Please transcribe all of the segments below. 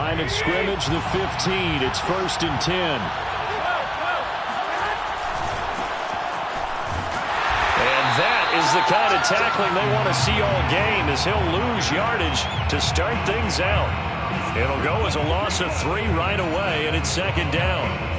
Line of scrimmage, the 15. It's 1st and 10. And that is the kind of tackling they want to see all game, as he'll lose yardage to start things out. It'll go as a loss of 3 right away, and it's 2nd down.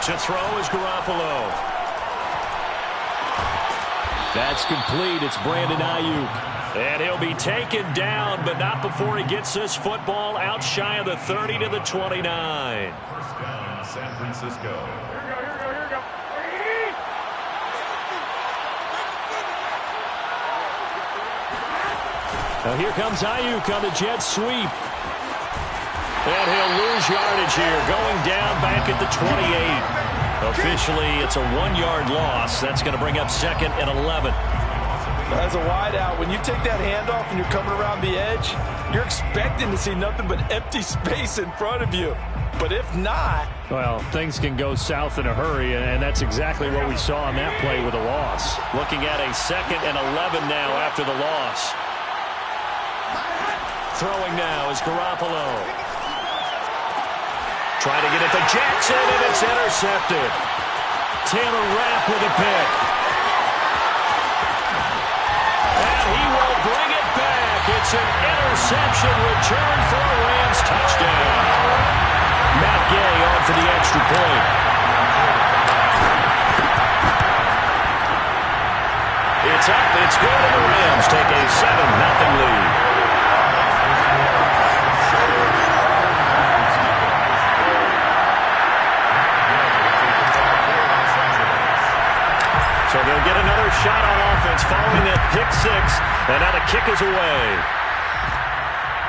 To throw is Garoppolo. That's complete. It's Brandon Ayuk. And he'll be taken down, but not before he gets this football out shy of the 30 to the 29. First down, San Francisco. Here we go. Now here comes Ayuk on the jet sweep. And he'll lose yardage here, going down back at the 28. Officially, it's a 1-yard loss. That's going to bring up 2nd and 11. As a wideout, when you take that handoff and you're coming around the edge, you're expecting to see nothing but empty space in front of you. But if not... Well, things can go south in a hurry, and that's exactly what we saw on that play with a loss. Looking at a 2nd and 11 now after the loss. Throwing now is Garoppolo. Trying to get it to Jackson, and it's intercepted. Taylor Rapp with a pick. And he will bring it back. It's an interception return for a Rams touchdown. Matt Gay on for the extra point. It's up, it's good, and the Rams take a 7-0 lead. So they'll get another shot on offense following that pick 6, and now the kick is away.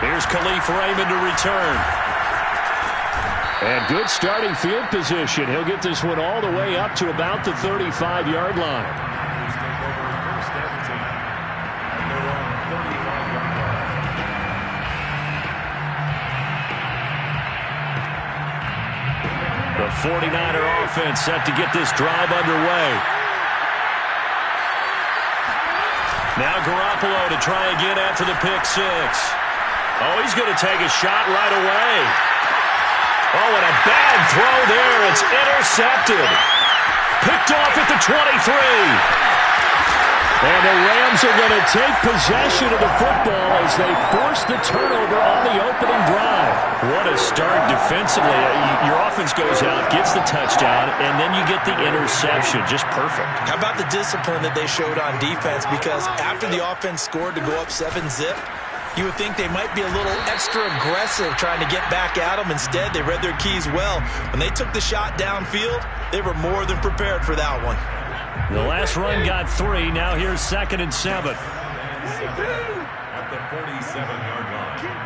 Here's Khalif Raymond to return. And good starting field position. He'll get this one all the way up to about the 35-yard line. The 49er offense set to get this drive underway. Now Garoppolo to try again after the pick 6. Oh, he's going to take a shot right away. Oh, and a bad throw there. It's intercepted. Picked off at the 23. And the Rams are going to take possession of the football as they force the turnover on the opening drive. What a start defensively. Your offense goes out, gets the touchdown, and then you get the interception. Just perfect. How about the discipline that they showed on defense? Because after the offense scored to go up 7-zip, you would think they might be a little extra aggressive trying to get back at them. Instead, they read their keys well. When they took the shot downfield, they were more than prepared for that one. The last run got 3. Now here's 2nd and 7. At the 47-yard line.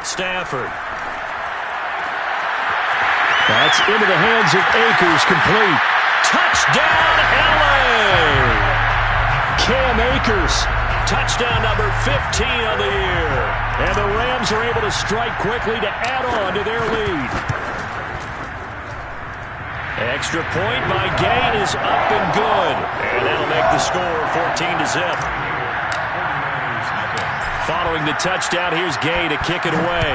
Stafford. That's into the hands of Akers, complete. Touchdown, L.A. Cam Akers. Touchdown number 15 of the year. And the Rams are able to strike quickly to add on to their lead. Extra point by Gain is up and good. And that'll make the score 14-zip. Following the touchdown, here's Gay to kick it away.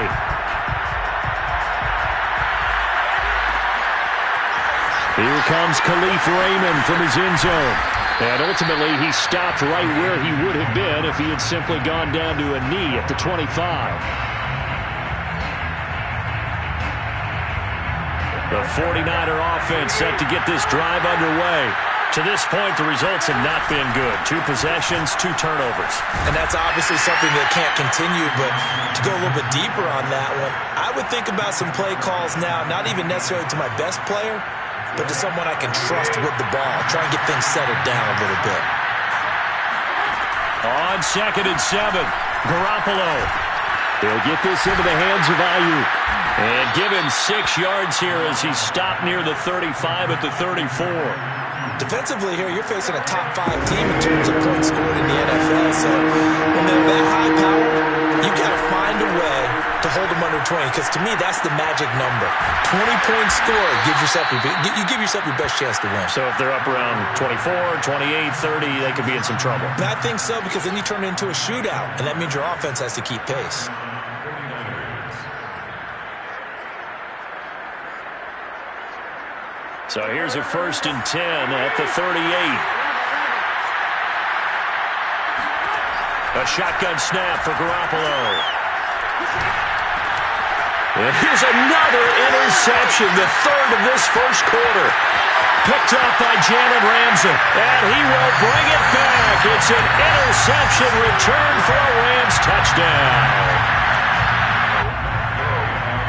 Here comes Khalif Raymond from his end zone. And ultimately, he stopped right where he would have been if he had simply gone down to a knee at the 25. The 49er offense set to get this drive underway. To this point, the results have not been good. 2 possessions, 2 turnovers. And that's obviously something that can't continue, but to go a little bit deeper on that one, I would think about some play calls now, not even necessarily to my best player, but to someone I can trust with the ball. Try and get things settled down a little bit. On 2nd and 7, Garoppolo. He'll get this into the hands of Ayuk. And give him 6 yards here as he stopped near the 35 at the 34. Defensively here, you're facing a top 5 team in terms of points scored in the NFL. So when they're that high power, you got to find a way to hold them under 20. Because to me, that's the magic number. 20 points scored gives yourself you give yourself your best chance to win. So if they're up around 24, 28, 30, they could be in some trouble. And I think so, because then you turn it into a shootout, and that means your offense has to keep pace. So here's a 1st and 10 at the 38. A shotgun snap for Garoppolo. And here's another interception, the 3rd of this first quarter. Picked up by Jalen Ramsey. And he will bring it back. It's an interception return for a Rams touchdown.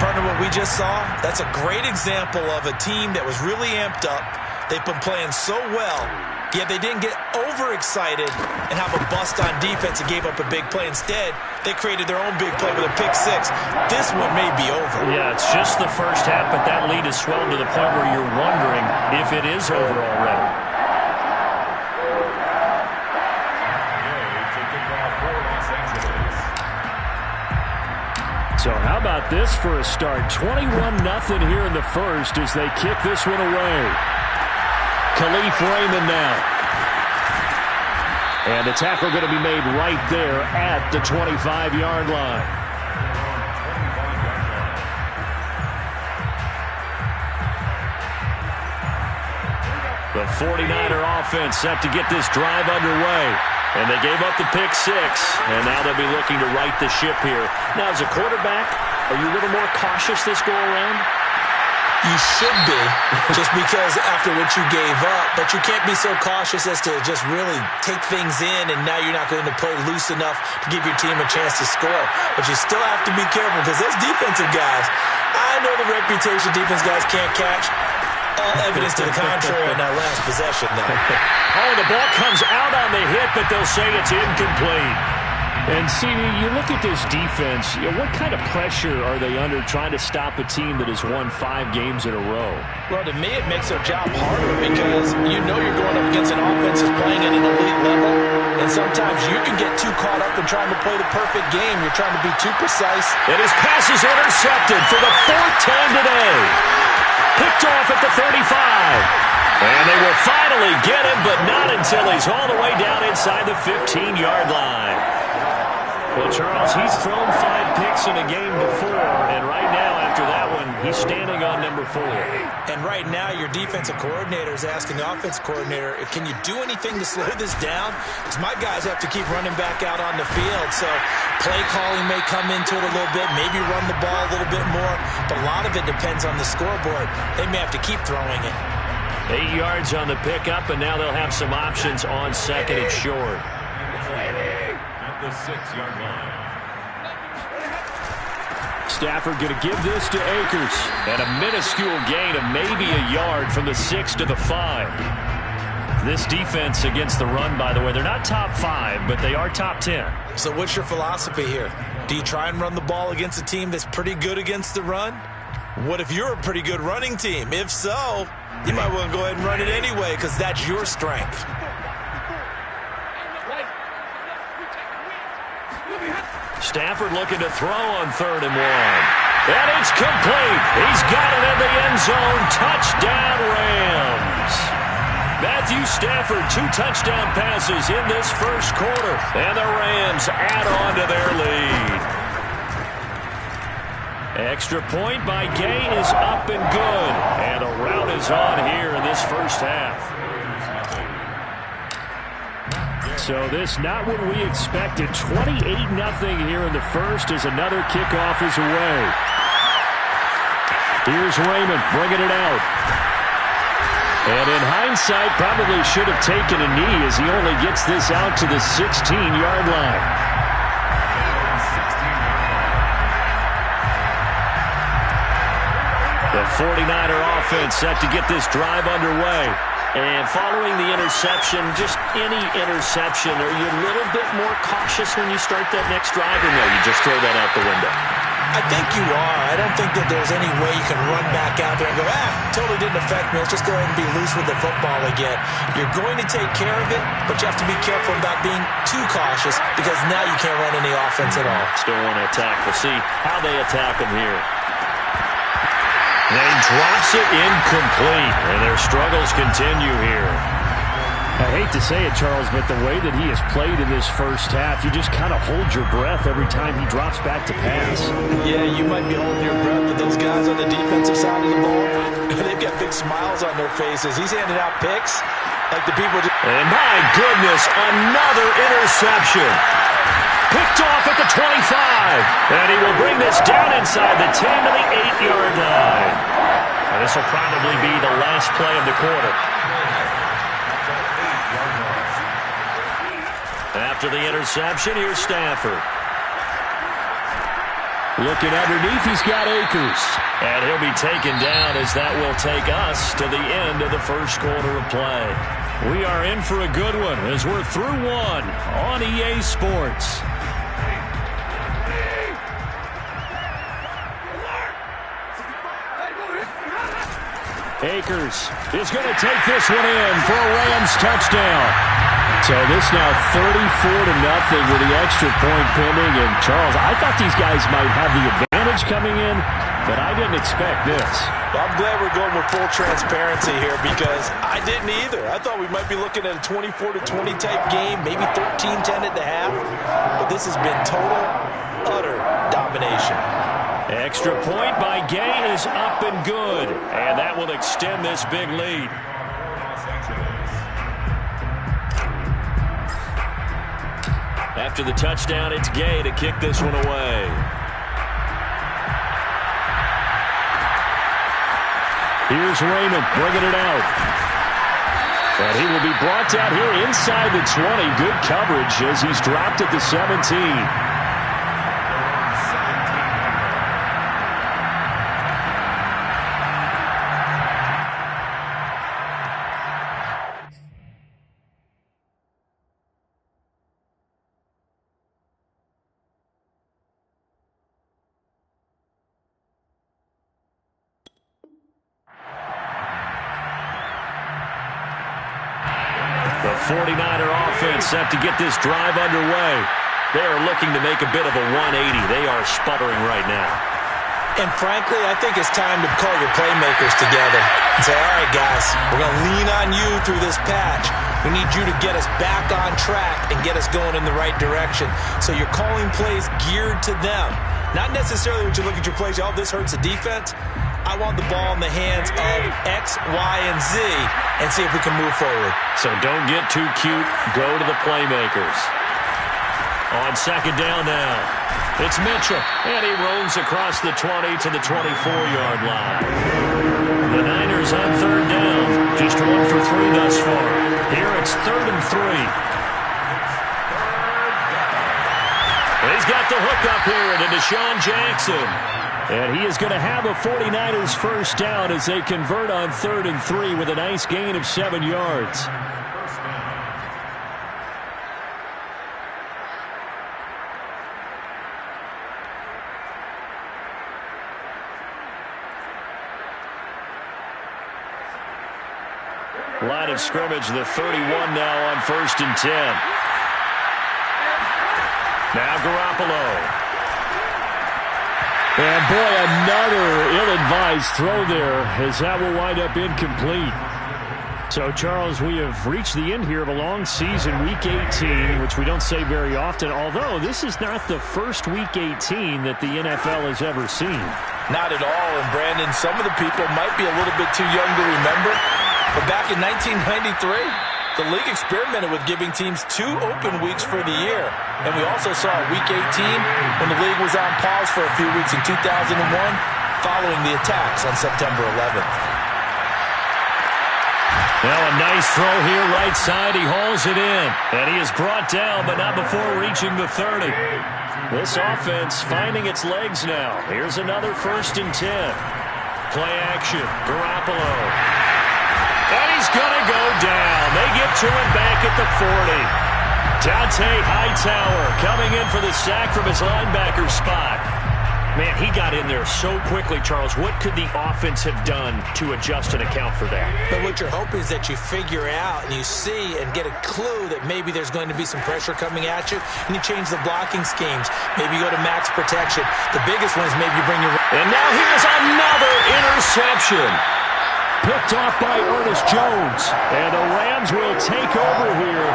Partner, what we just saw, that's a great example of a team that was really amped up. They've been playing so well, yet they didn't get overexcited and have a bust on defense and gave up a big play. Instead, they created their own big play with a pick 6. This one may be over. Yeah, it's just the first half, but that lead has swelled to the point where you're wondering if it is over already. So how about this for a start? 21-0 here in the first as they kick this one away. Khalif Raymond now. And the tackle going to be made right there at the 25-yard line. The 49er offense set to get this drive underway. And they gave up the pick 6, and now they'll be looking to right the ship here. Now, as a quarterback, are you a little more cautious this go-around? You should be, just because after what you gave up, but you can't be so cautious as to just really take things in, and now you're not going to play loose enough to give your team a chance to score. But you still have to be careful, because those defensive guys, I know the reputation defense guys can't catch. All evidence to the contrary in that last possession, though. Oh, the ball comes out on the hit, but they'll say it's incomplete. And, CD, you look at this defense, what kind of pressure are they under trying to stop a team that has won 5 games in a row? Well, to me, it makes their job harder because you know you're going up against an offense that's playing at an elite level, and sometimes you can get too caught up in trying to play the perfect game. You're trying to be too precise. And his pass is intercepted for the 4th time today. Picked off at the 35. And they will finally get him, but not until he's all the way down inside the 15-yard line. Well, Charles, he's thrown 5 picks in a game before, and right now, after that one, he's standing on number 4. And right now, your defensive coordinator is asking the offensive coordinator, can you do anything to slow this down? Because my guys have to keep running back out on the field, so play calling may come into it a little bit, maybe run the ball a little bit more, but a lot of it depends on the scoreboard. They may have to keep throwing it. 8 yards on the pickup, and now they'll have some options on 2nd and short. The 6-yard line. Stafford going to give this to Akers. And a minuscule gain of maybe a yard from the 6 to the 5. This defense against the run, by the way, they're not top 5, but they are top 10. So what's your philosophy here? Do you try and run the ball against a team that's pretty good against the run? What if you're a pretty good running team? If so, you might want to go ahead and run it anyway because that's your strength. Stafford looking to throw on 3rd and 1. And it's complete. He's got it in the end zone. Touchdown, Rams. Matthew Stafford, 2 touchdown passes in this first quarter. And the Rams add on to their lead. Extra point by Gay is up and good. And a rout is on here in this first half. So this not what we expected. 28-0 here in the first as another kickoff is away. Here's Raymond bringing it out. And in hindsight, probably should have taken a knee as he only gets this out to the 16-yard line. The 49er offense set to get this drive underway. And following the interception, just any interception, are you a little bit more cautious when you start that next drive, or no, you just throw that out the window? I think you are. I don't think that there's any way you can run back out there and go, totally didn't affect me. Let's just go ahead and be loose with the football again. You're going to take care of it, but you have to be careful about being too cautious because now you can't run any offense at all. Still want to attack. We'll see how they attack him here. They drops it incomplete, and their struggles continue here. I hate to say it, Charles, but the way that he has played in this first half, you just kind of hold your breath every time he drops back to pass. Yeah, you might be holding your breath, but those guys on the defensive side of the ball, they've got big smiles on their faces. He's handing out picks like the people just... And my goodness, another interception. Picked off at the 25. And he will bring this down inside the 10 to the 8-yard line. And this will probably be the last play of the quarter. After the interception, here's Stafford. Looking underneath, he's got Akers. And he'll be taken down as that will take us to the end of the first quarter of play. We are in for a good one as we're through one on EA Sports. Akers is going to take this one in for a Rams touchdown. So this now 34-0 with the extra point pending. And Charles, I thought these guys might have the advantage coming in, but I didn't expect this. Well, I'm glad we're going with full transparency here because I didn't either. I thought we might be looking at a 24-20 type game, maybe 13-10 at the half. But this has been total, utter domination. Extra point by Gay is up and good. And that will extend this big lead. After the touchdown, it's Gay to kick this one away. Here's Raymond bringing it out. And he will be brought down here inside the 20. Good coverage as he's dropped at the 17. The 49er offense set to get this drive underway. They are looking to make a bit of a 180. They are sputtering right now. And frankly, I think it's time to call your playmakers together and say, all right, guys, we're going to lean on you through this patch. We need you to get us back on track and get us going in the right direction. So you're calling plays geared to them. Not necessarily when you look at your plays, oh, this hurts the defense. I want the ball in the hands of X, Y, and Z and see if we can move forward. So don't get too cute. Go to the playmakers. On second down now, it's Mitchell. And he roams across the 20 to the 24-yard line. The Niners on third down. Just 1 for 3 thus far. Here it's 3rd and 3. He's got the hook up here to Deshaun Jackson. And he is going to have a 49ers first down as they convert on 3rd and 3 with a nice gain of 7 yards. Line of scrimmage, the 31 now on 1st and 10. Now Garoppolo. And boy, another ill-advised throw there as that will wind up incomplete. So, Charles, we have reached the end here of a long season, Week 18, which we don't say very often, although this is not the first Week 18 that the NFL has ever seen. Not at all, and Brandon, some of the people might be a little bit too young to remember, but back in 1993, the league experimented with giving teams 2 open weeks for the year. And we also saw Week 18 when the league was on pause for a few weeks in 2001 following the attacks on September 11th. Now a nice throw here right side. He hauls it in. And he is brought down, but not before reaching the 30. This offense finding its legs now. Here's another 1st and 10. Play action. Garoppolo. And he's going to go down. They get to him back at the 40. Dante Hightower coming in for the sack from his linebacker spot. Man, he got in there so quickly, Charles. What could the offense have done to adjust and account for that? But what you're hoping is that you figure out and you see and get a clue that maybe there's going to be some pressure coming at you, and you change the blocking schemes. Maybe you go to max protection. The biggest one is maybe you bring your... And now here's another interception. Picked off by Ernest Jones. And the Rams will take over here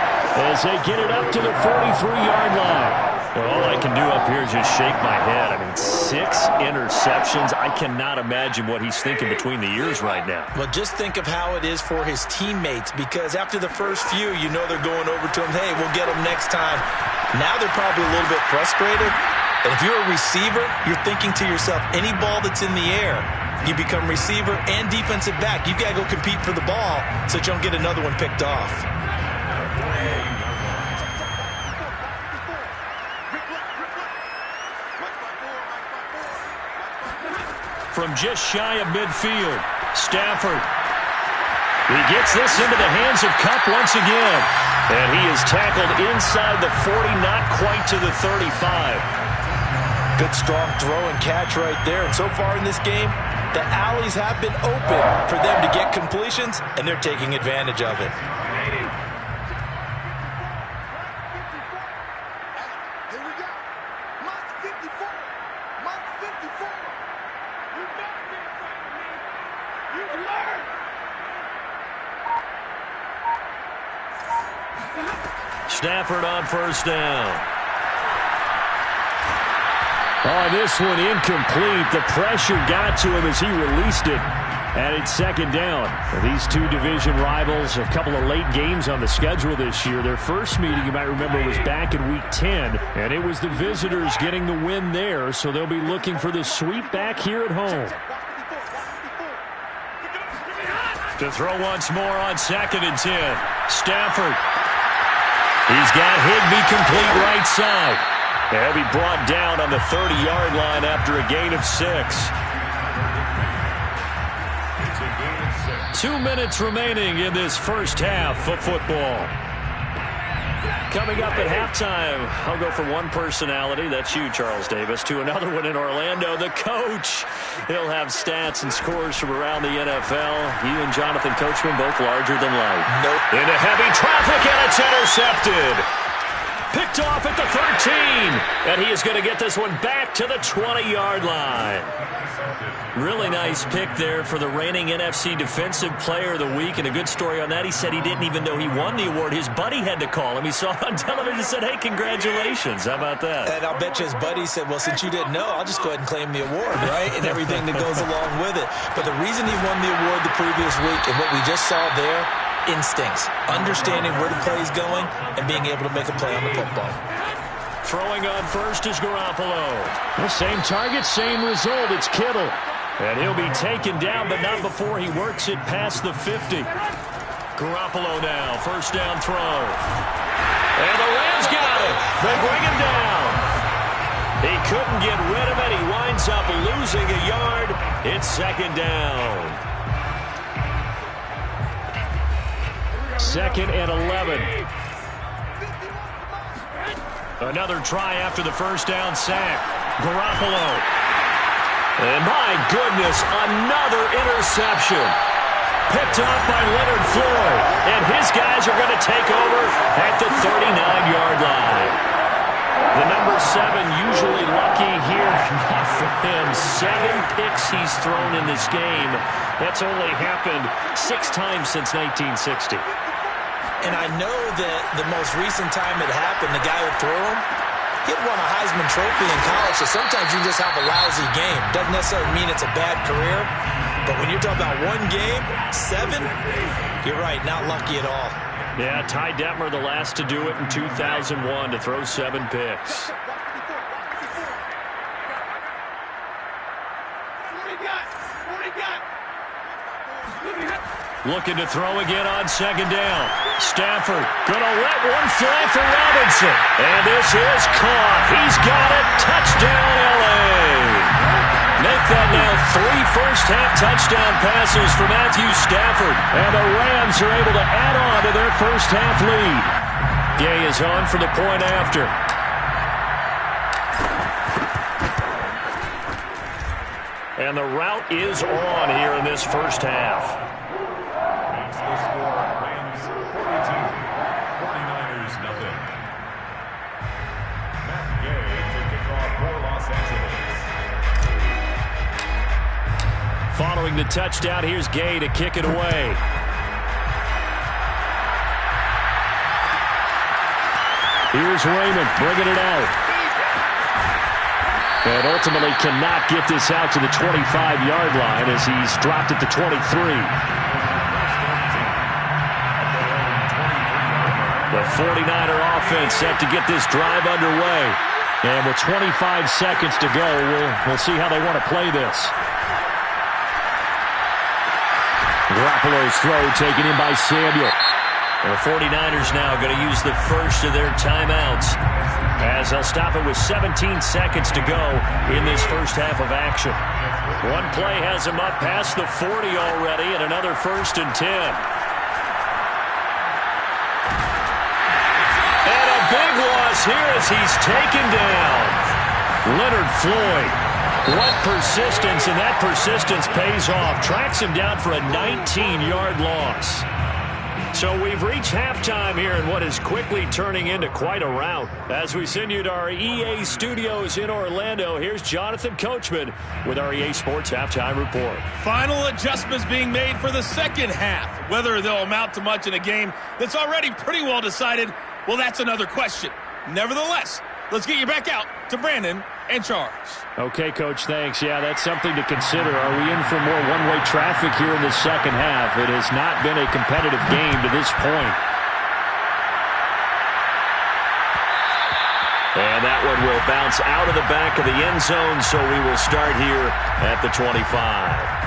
as they get it up to the 43-yard line. Well, all I can do up here is just shake my head. I mean, 6 interceptions. I cannot imagine what he's thinking between the ears right now. Well, just think of how it is for his teammates, because after the first few, you know they're going over to him, hey, we'll get him next time. Now they're probably a little bit frustrated. And if you're a receiver, you're thinking to yourself, any ball that's in the air, you become receiver and defensive back. You've got to go compete for the ball so that you don't get another one picked off. From just shy of midfield, Stafford. He gets this into the hands of Kupp once again. And he is tackled inside the 40, not quite to the 35. Good, strong throw and catch right there. And so far in this game, the alleys have been open for them to get completions, and they're taking advantage of it. Stafford on 1st down. Oh, this one incomplete. The pressure got to him as he released it. And it's 2nd down. These two division rivals, a couple of late games on the schedule this year. Their first meeting, you might remember, was back in Week 10. And it was the visitors getting the win there. So they'll be looking for the sweep back here at home. To throw once more on 2nd and 10. Stafford. He's got Higbee complete right side. He'll be brought down on the 30-yard line after a gain of 6. 2 minutes remaining in this first half of football. Coming up at halftime, I'll go from one personality, that's you, Charles Davis, to another one in Orlando, the coach. He'll have stats and scores from around the NFL. He and Jonathan Coachman both larger than life. Nope. Into heavy traffic, and it's intercepted. Picked off at the 13. And he is going to get this one back to the 20-yard line. Really nice pick there for the reigning NFC Defensive Player of the Week. And a good story on that, he said he didn't even know he won the award. His buddy had to call him. He saw it on television and said, hey, congratulations. How about that? And I'll bet you his buddy said, well, since you didn't know, I'll just go ahead and claim the award, right? And everything that goes along with it. But the reason he won the award the previous week and what we just saw there, instincts, understanding where the play is going and being able to make a play on the football. Throwing on first is Garoppolo. The same target, same result. It's Kittle. And he'll be taken down, but not before he works it past the 50. Garoppolo now, 1st down throw. And the Rams got it. They bring him down. He couldn't get rid of it. He winds up losing a yard. It's 2nd down. 2nd and 11. Another try after the 1st down sack. Garoppolo. And my goodness, another interception. Picked off by Leonard Floyd. And his guys are going to take over at the 39-yard line. The number 7 usually lucky here. Not for him. 7 picks he's thrown in this game. That's only happened 6 times since 1960. And I know that the most recent time it happened, the guy who threw him, he had won a Heisman Trophy in college, so sometimes you just have a lousy game. Doesn't necessarily mean it's a bad career, but when you're talking about one game, 7, you're right, not lucky at all. Yeah, Ty Detmer, the last to do it in 2001, to throw 7 picks. Looking to throw again on second down. Stafford going to let one fly for Robinson. And this is caught. He's got it. Touchdown, L.A. Make that now 3 first-half touchdown passes for Matthew Stafford. And the Rams are able to add on to their first-half lead. Gay is on for the point after. And the route is on here in this first half. Makes the score Rams 42, 49ers nothing. Matt Gay to kick off for Los Angeles. Following the touchdown, here's Gay to kick it away. Here's Raymond bringing it out. And ultimately cannot get this out to the 25-yard line as he's dropped at the 23. The 49er offense set to get this drive underway. And with 25 seconds to go, we'll see how they want to play this. Garoppolo's throw taken in by Samuel. The 49ers now going to use the first of their timeouts as they'll stop it with 17 seconds to go in this first half of action. One play has him up past the 40 already, and another 1st and 10. And a big loss here as he's taken down. Leonard Floyd. What persistence, and that persistence pays off. Tracks him down for a 19-yard loss. So we've reached halftime here in what is quickly turning into quite a rout. As we send you to our EA studios in Orlando, here's Jonathan Coachman with our EA Sports Halftime Report. Final adjustments being made for the second half. Whether they'll amount to much in a game that's already pretty well decided, well, that's another question. Nevertheless, let's get you back out to Brandon and Charles. Okay, Coach, thanks. Yeah, that's something to consider. Are we in for more one-way traffic here in the second half? It has not been a competitive game to this point. And that one will bounce out of the back of the end zone, so we will start here at the 25.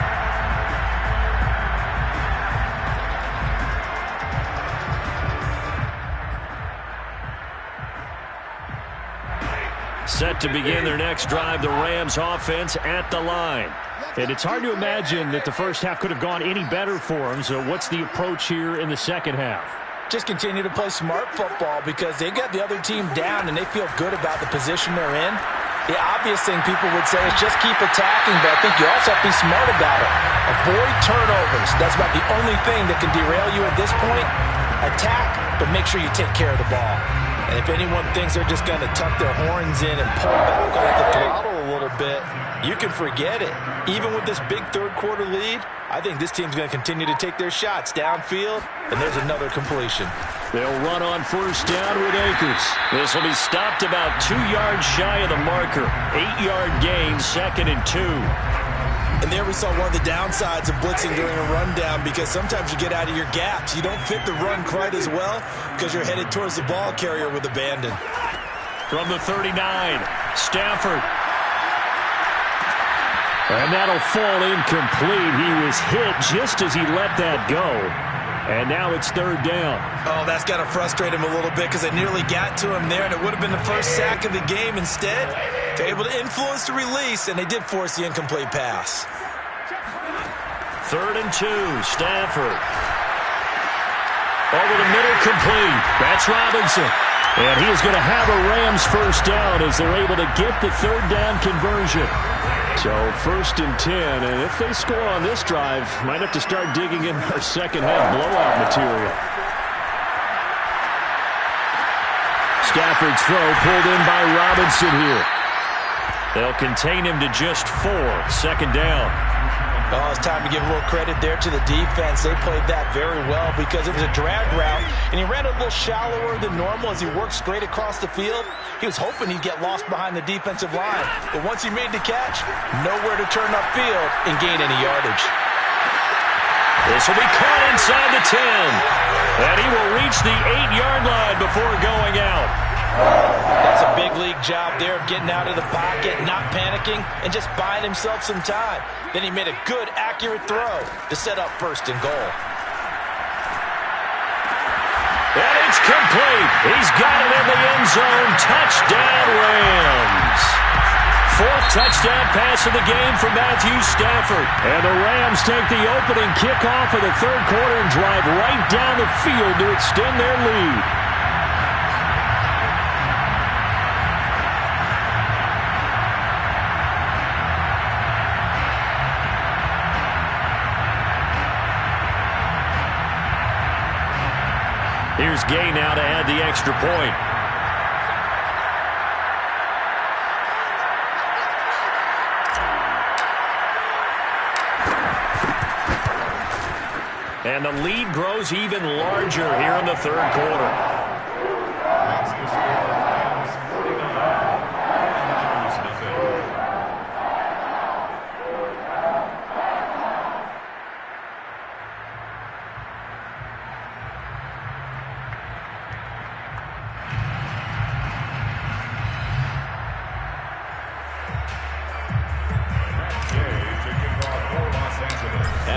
Set to begin their next drive, the Rams offense at the line. And it's hard to imagine that the first half could have gone any better for them. So what's the approach here in the second half? Just continue to play smart football because they got the other team down and they feel good about the position they're in. The obvious thing people would say is just keep attacking, but I think you also have to be smart about it. Avoid turnovers. That's about the only thing that can derail you at this point. Attack, but make sure you take care of the ball. And if anyone thinks they're just going to tuck their horns in and pull back off the throttle a little bit, you can forget it. Even with this big third-quarter lead, I think this team's going to continue to take their shots downfield, and there's another completion. They'll run on first down with Akers. This will be stopped about 2 yards shy of the marker. 8-yard gain, 2nd and 2. And there we saw one of the downsides of blitzing during a rundown because sometimes you get out of your gaps. You don't fit the run quite as well because you're headed towards the ball carrier with abandon. From the 39, Stafford. And that'll fall incomplete. He was hit just as he let that go. And now it's 3rd down. Oh, that's got to frustrate him a little bit because they nearly got to him there, and it would have been the first sack of the game. Instead, they're able to influence the release, and they did force the incomplete pass. 3rd and 2, Stafford. Over the middle, complete. That's Robinson. And he is going to have a Rams first down as they're able to get the 3rd down conversion. So 1st and 10, and if they score on this drive, might have to start digging in our second half blowout material. Stafford's throw pulled in by Robinson here. They'll contain him to just 4, 2nd down. Oh, it's time to give a little credit there to the defense. They played that very well because it was a drag route, and he ran a little shallower than normal as he worked straight across the field. He was hoping he'd get lost behind the defensive line, but once he made the catch, nowhere to turn upfield and gain any yardage. This will be caught inside the 10, and he will reach the 8-yard line before going out. That's a big league job there of getting out of the pocket, not panicking, and just buying himself some time. Then he made a good, accurate throw to set up 1st and goal. It's complete. He's got it in the end zone. Touchdown, Rams. Fourth touchdown pass of the game for Matthew Stafford. And the Rams take the opening kickoff of the third quarter and drive right down the field to extend their lead. Here's Gay now to add the extra point. And the lead grows even larger here in the third quarter.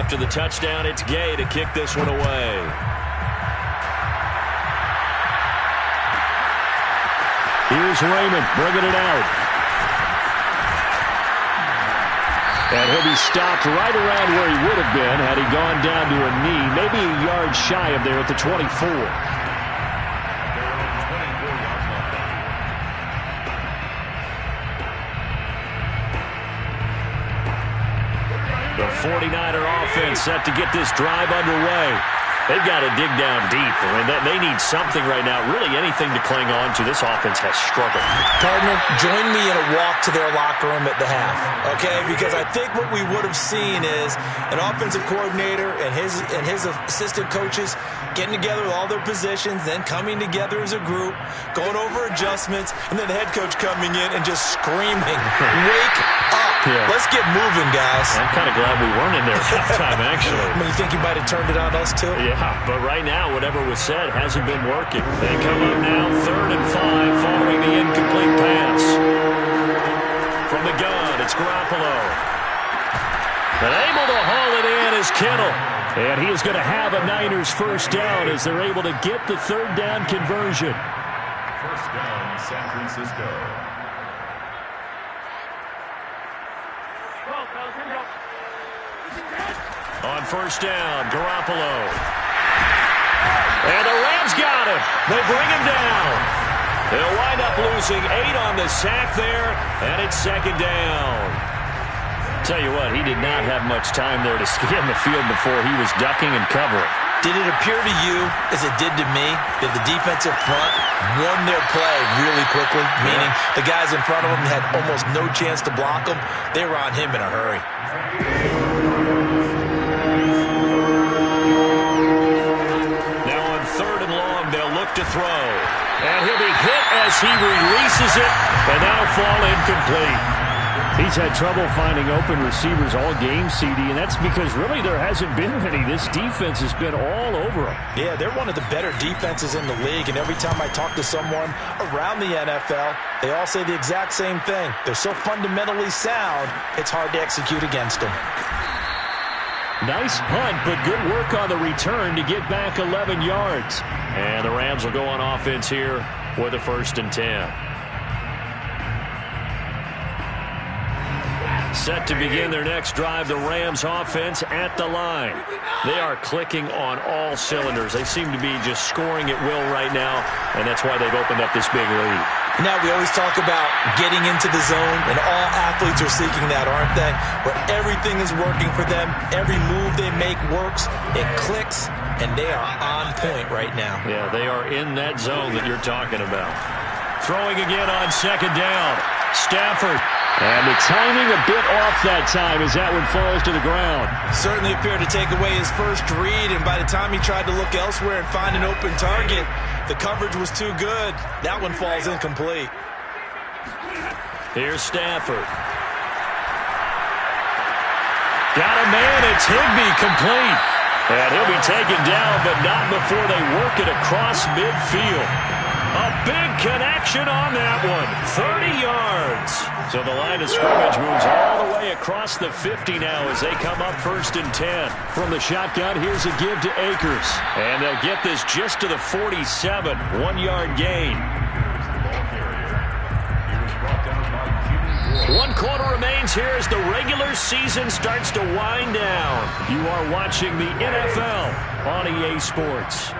After the touchdown, it's Gay to kick this one away. Here's Raymond bringing it out. And he'll be stopped right around where he would have been had he gone down to a knee, maybe a yard shy of there at the 24. The 49er offense set to get this drive underway. They've got to dig down deep. I mean, they need something right now, really anything to cling on to. This offense has struggled. Gardner, join me in a walk to their locker room at the half, okay? Because I think what we would have seen is an offensive coordinator and his assistant coaches getting together with all their positions, then coming together as a group, going over adjustments, and then the head coach coming in and just screaming, wake up. Yeah. Let's get moving, guys. I'm kind of glad we weren't in there at halftime, actually. I mean, you think he might have turned it on us, too? Yeah, but right now, whatever was said hasn't been working. They come up now 3rd and 5 following the incomplete pass. From the gun, it's Garoppolo. But able to haul it in is Kittle. And he is going to have a Niners first down as they're able to get the third down conversion. First down, San Francisco. On first down, Garoppolo. And the Rams got him. They bring him down. They'll wind up losing 8 on the sack there, and it's second down. Tell you what, he did not have much time there to scan the field before he was ducking and covering. Did it appear to you, as it did to me, that the defensive front won their play really quickly? Meaning the guys in front of them had almost no chance to block them. They were on him in a hurry. Now on 3rd and long, they'll look to throw. And he'll be hit as he releases it, and that'll fall incomplete. He's had trouble finding open receivers all game, CD, and that's because really there hasn't been many. This defense has been all over him. Yeah, they're one of the better defenses in the league, and every time I talk to someone around the NFL, they all say the exact same thing. They're so fundamentally sound, it's hard to execute against them. Nice punt, but good work on the return to get back 11 yards. And the Rams will go on offense here with a 1st and 10. Set to begin their next drive, the Rams offense at the line. They are clicking on all cylinders. They seem to be just scoring at will right now, and that's why they've opened up this big lead. Now, we always talk about getting into the zone, and all athletes are seeking that, aren't they? Where everything is working for them, every move they make works, it clicks, and they are on point right now. Yeah, they are in that zone that you're talking about. Throwing again on second down. Stafford. And the timing a bit off that time as that one falls to the ground. Certainly appeared to take away his first read, and by the time he tried to look elsewhere and find an open target, the coverage was too good. That one falls incomplete. Here's Stafford. Got a man, it's Higbee, complete. And he'll be taken down, but not before they work it across midfield. A big connection on that one. 30 yards. So the line of scrimmage moves all the way across the 50 now as they come up 1st and 10. From the shotgun, here's a give to Akers. And they'll get this just to the 47. 1-yard gain. 1 quarter remains here as the regular season starts to wind down. You are watching the NFL on EA Sports.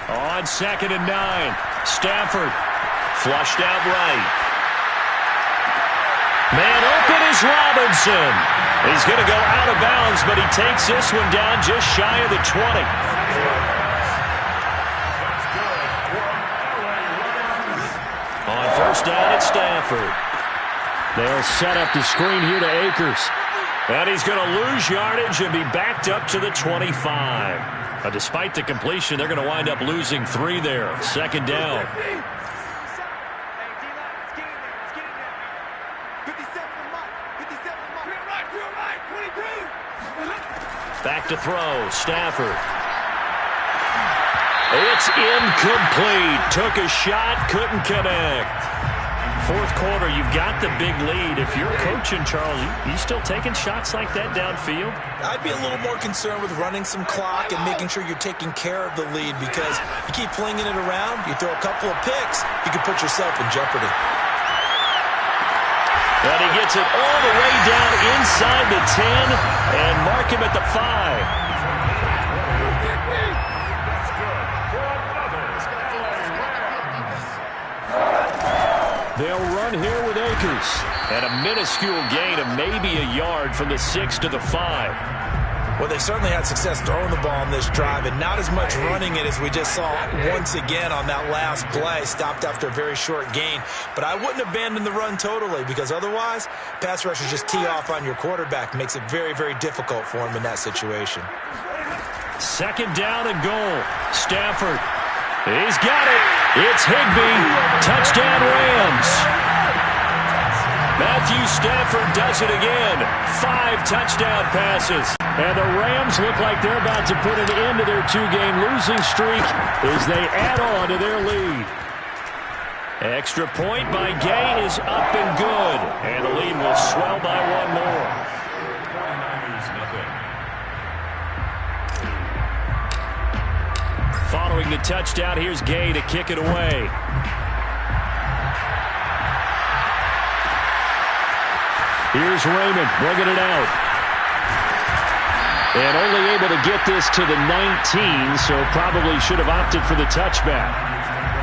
On 2nd and 9. Stafford flushed out right. Man open is Robinson. He's going to go out of bounds, but he takes this one down just shy of the 20. On 1st down, it's Stafford. They'll set up the screen here to Akers. And he's going to lose yardage and be backed up to the 25. Despite the completion, they're going to wind up losing 3 there. 2nd down. Back to throw. Stafford. It's incomplete. Took a shot, couldn't connect. 4th quarter, you've got the big lead. If you're coaching, Charles, you still taking shots like that downfield? I'd be a little more concerned with running some clock and making sure you're taking care of the lead, because you keep flinging it around, you throw a couple of picks, you can put yourself in jeopardy. And he gets it all the way down inside the 10 and mark him at the 5. They'll run here with Akers. And a minuscule gain of maybe a yard from the 6 to the 5. Well, they certainly had success throwing the ball on this drive, and not as much running it as we just saw once again on that last play. Stopped after a very short gain. But I wouldn't abandon the run totally, because otherwise, pass rushers just tee off on your quarterback. Makes it very, very difficult for him in that situation. 2nd down and goal. Stafford. He's got it. It's Higbee. Touchdown Rams. Matthew Stafford does it again. 5 touchdown passes. And the Rams look like they're about to put an end to their 2-game losing streak as they add on to their lead. Extra point by Gay is up and good. And the lead will swell by 1 more. Following the touchdown, here's Gay to kick it away. Here's Raymond bringing it out. And only able to get this to the 19, so probably should have opted for the touchback.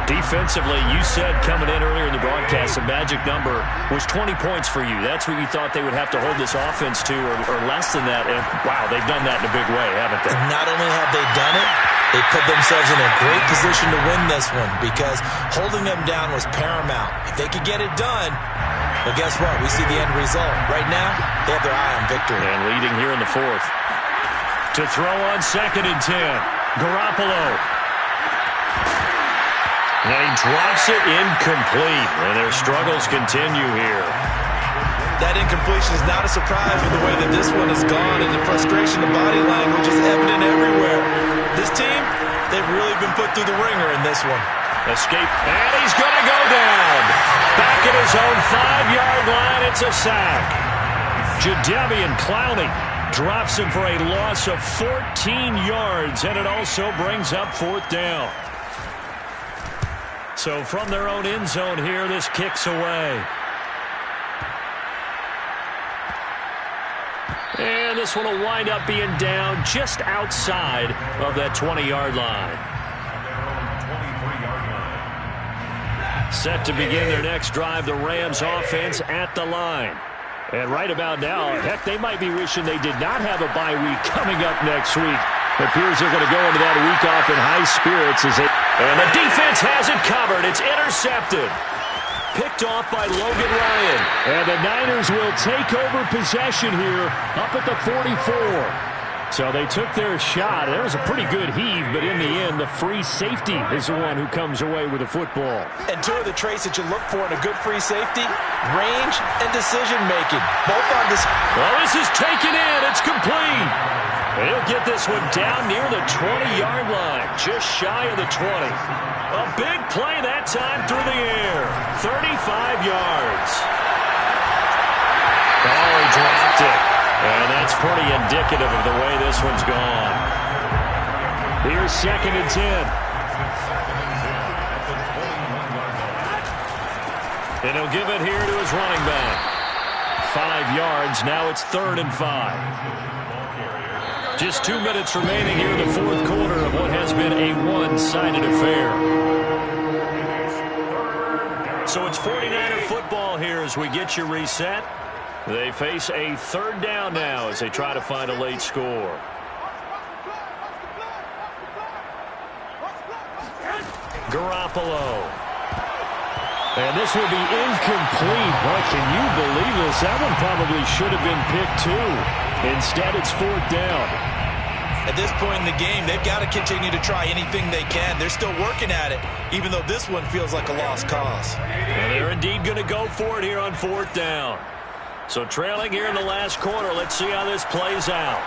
Defensively, you said coming in earlier in the broadcast, the magic number was 20 points for you. That's what you thought they would have to hold this offense to, or less than that. And, wow, they've done that in a big way, haven't they? And not only have they done it, they put themselves in a great position to win this one, because holding them down was paramount. If they could get it done, well, guess what? We see the end result. Right now, they have their eye on victory. And leading here in the 4th. To throw on 2nd and 10. Garoppolo. And he drops it incomplete. And their struggles continue here. That incompletion is not a surprise with the way that this one has gone, and the frustration, the body language is evident everywhere. This team, they've really been put through the ringer in this one. Escape, and he's going to go down. Back at his own 5-yard line, it's a sack. Jadeveon Clowney drops him for a loss of 14 yards, and it also brings up 4th down. So from their own end zone here, this kicks away. And this one will wind up being down just outside of that 20-yard line. Set to begin their next drive, the Rams offense at the line. And right about now, heck, they might be wishing they did not have a bye week coming up next week. It appears they're going to go into that week off in high spirits as they... And the defense has it covered. It's intercepted. Picked off by Logan Ryan. And the Niners will take over possession here up at the 44. So they took their shot. That was a pretty good heave, but in the end, the free safety is the one who comes away with the football. And two of the traits that you look for in a good free safety, range and decision-making. Both on this. Well, this is taken in. It's complete. He'll get this one down near the 20-yard line, just shy of the 20. A big play that time through the air, 35 yards. Oh, he dropped it. And that's pretty indicative of the way this one's gone. Here's 2nd and 10. And he'll give it here to his running back. 5 yards. Now it's 3rd and 5. Just 2 minutes remaining here in the 4th quarter of what has been a one-sided affair. So it's 49er football here as we get you reset. They face a 3rd down now as they try to find a late score. Garoppolo. And this will be incomplete. Boy, can you believe this? That one probably should have been picked too. Instead, it's 4th down. At this point in the game, they've got to continue to try anything they can. They're still working at it, even though this one feels like a lost cause. And they're indeed going to go for it here on 4th down. So trailing here in the last quarter, let's see how this plays out.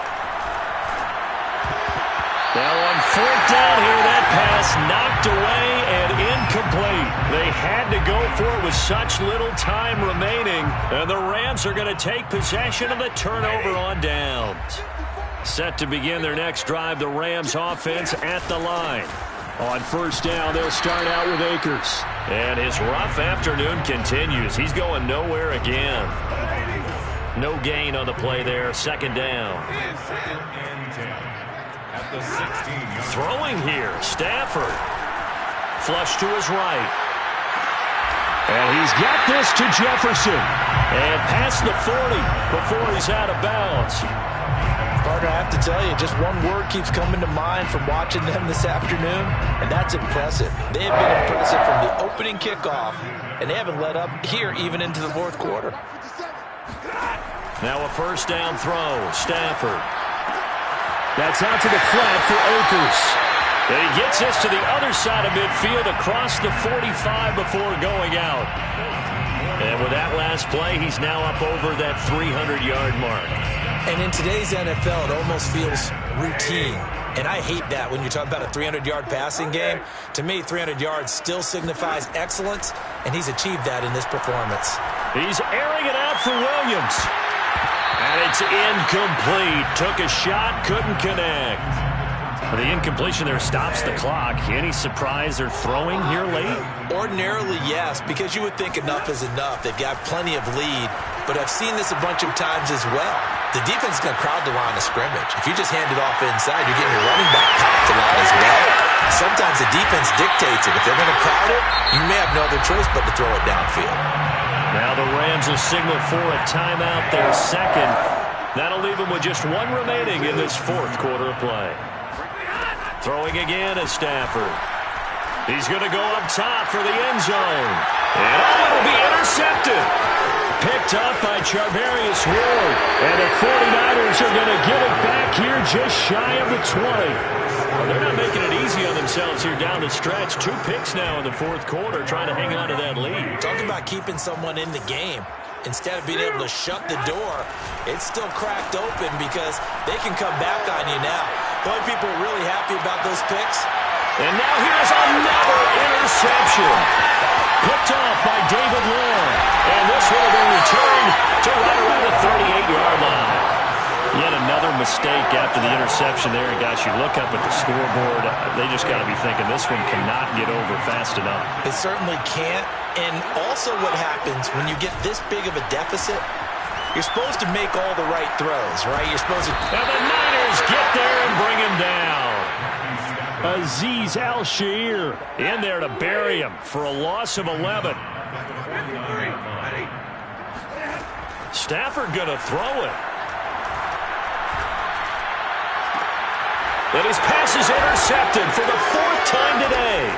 Now on 4th down here, that pass knocked away and incomplete. They had to go for it with such little time remaining, and the Rams are going to take possession of the turnover on downs. Set to begin their next drive, the Rams offense at the line. On 1st down, they'll start out with Akers. And his rough afternoon continues. He's going nowhere again. No gain on the play there, 2nd down. Throwing here, Stafford. Flush to his right. And he's got this to Jefferson. And past the 40 before he's out of bounds. Partner, I have to tell you, just one word keeps coming to mind from watching them this afternoon, and that's impressive. They have been impressive from the opening kickoff, and they haven't let up here even into the 4th quarter. Now a 1st down throw, Stafford. That's out to the flat for Akers. And he gets this to the other side of midfield across the 45 before going out. And with that last play, he's now up over that 300-yard mark. And in today's NFL, it almost feels routine. And I hate that when you talk about a 300-yard passing game. To me, 300 yards still signifies excellence, and he's achieved that in this performance. He's airing it out for Williams. And it's incomplete. Took a shot, couldn't connect. The incompletion there stops the clock. Any surprise they're throwing here late? Ordinarily, yes, because you would think enough is enough. They've got plenty of lead, but I've seen this a bunch of times as well. The defense is going to crowd the line of scrimmage. If you just hand it off inside, you're getting your running back popped the line as well. Sometimes the defense dictates it. If they're going to crowd it, you may have no other choice but to throw it downfield. Now the Rams will signal for a timeout, their 2nd. That'll leave them with just 1 remaining in this 4th quarter of play. Throwing again is Stafford. He's going to go up top for the end zone. And it'll be intercepted. Picked up by Charvarius Ward. And the 49ers are going to get it back here just shy of the 20. Well, they're not making it easy on themselves here down the stretch. 2 picks now in the 4th quarter trying to hang on to that lead. Talk about keeping someone in the game. Instead of being able to shut the door, it's still cracked open because they can come back on you now. The only people are really happy about those picks. And now here's another interception. Picked off by David Long. And this will be returned to right around the 38-yard line. Yet another mistake after the interception there. And guys, you look up at the scoreboard, they just got to be thinking this one cannot get over fast enough. It certainly can't. And also what happens when you get this big of a deficit, you're supposed to make all the right throws, right? You're supposed to... And the Niners get there and bring him down. Azeez Al-Shaair in there to bury him for a loss of 11. Stafford going to throw it. And his pass is intercepted for the 4th time today.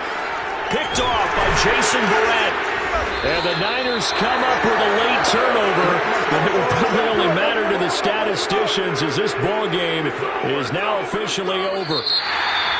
Picked off by Jason Verrett. And the Niners come up with a late turnover. But it will probably only matter to the statisticians as this ball game is now officially over.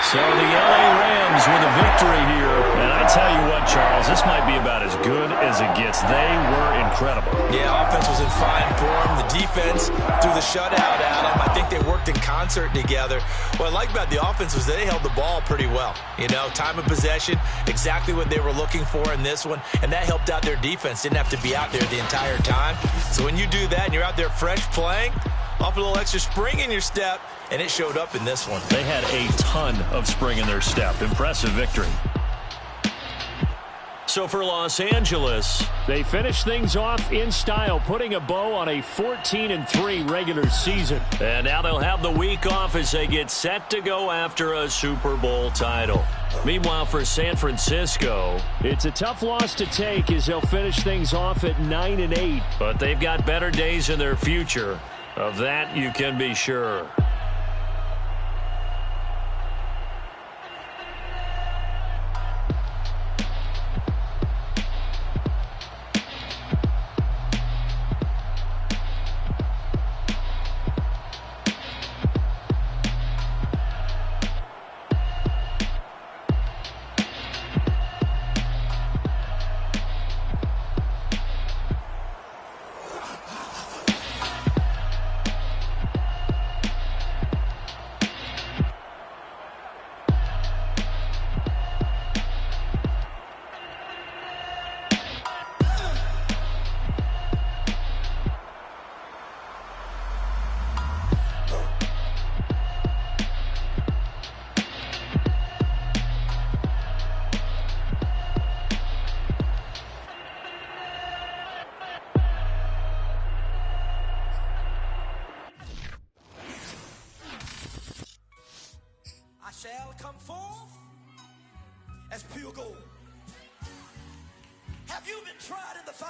So the LA Rams with a victory here. And I tell you what, Charles, this might be about as good as it gets. They were incredible. Yeah, offense was in fine form. The defense threw the shutout at them. I think they worked worked in concert together. What I like about the offense was they held the ball pretty well. You know, time of possession, exactly what they were looking for in this one, and that helped out their defense. Didn't have to be out there the entire time. So when you do that and you're out there fresh playing, off a little extra spring in your step, and it showed up in this one. They had a ton of spring in their step. Impressive victory. So for Los Angeles, they finish things off in style, putting a bow on a 14-3 regular season. And now they'll have the week off as they get set to go after a Super Bowl title. Meanwhile, for San Francisco, it's a tough loss to take as they'll finish things off at 9-8. But they've got better days in their future. Of that, you can be sure. Shall come forth as pure gold. Have you been tried in the fire?